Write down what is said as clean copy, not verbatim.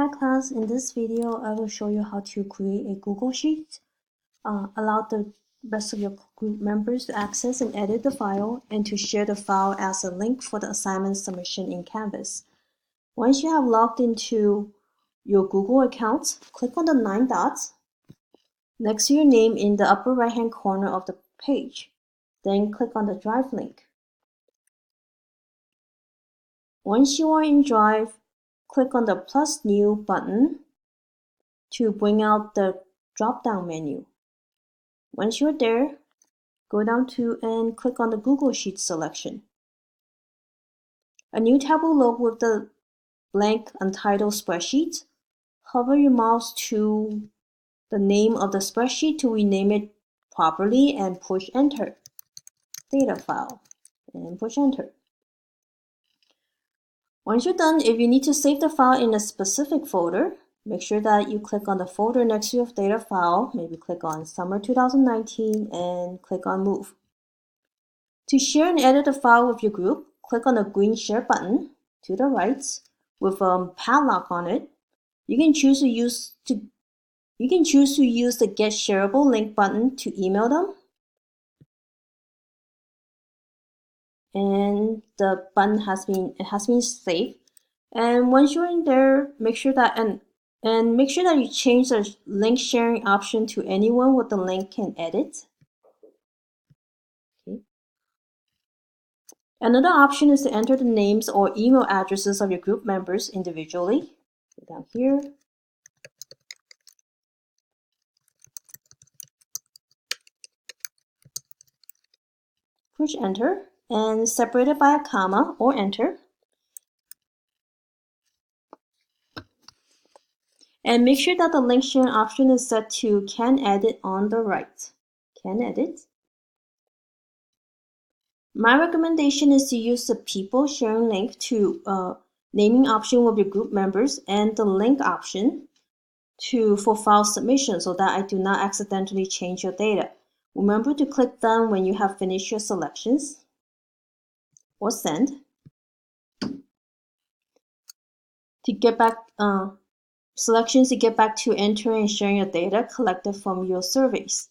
Hi class, in this video I will show you how to create a Google Sheet, allow the rest of your group members to access and edit the file, and to share the file as a link for the assignment submission in Canvas. Once you have logged into your Google account, click on the 9 dots next to your name in the upper right hand corner of the page. Then click on the Drive link. Once you are in Drive, click on the plus new button to bring out the drop-down menu. Once you're there, go down to and click on the Google Sheets selection. A new tab will load with the blank untitled spreadsheet. Hover your mouse to the name of the spreadsheet to rename it properly and push enter. Data file and push enter. Once you're done, if you need to save the file in a specific folder, make sure that you click on the folder next to your data file, maybe click on Summer 2019 and click on Move. To share and edit the file with your group, click on the green Share button to the right with a padlock on it. You can choose to use the Get Shareable link button to email them. And the button has been saved. And once you're in there, make sure that you change the link sharing option to anyone with the link can edit. Okay. Another option is to enter the names or email addresses of your group members individually. Go down here. Push enter and separate it by a comma or enter. And make sure that the link sharing option is set to Can Edit on the right. Can Edit. My recommendation is to use the people sharing link to naming option with your group members and the link option for file submission so that I do not accidentally change your data. Remember to click done when you have finished your selections or send to get back selections to get back to entering and sharing your data collected from your surveys.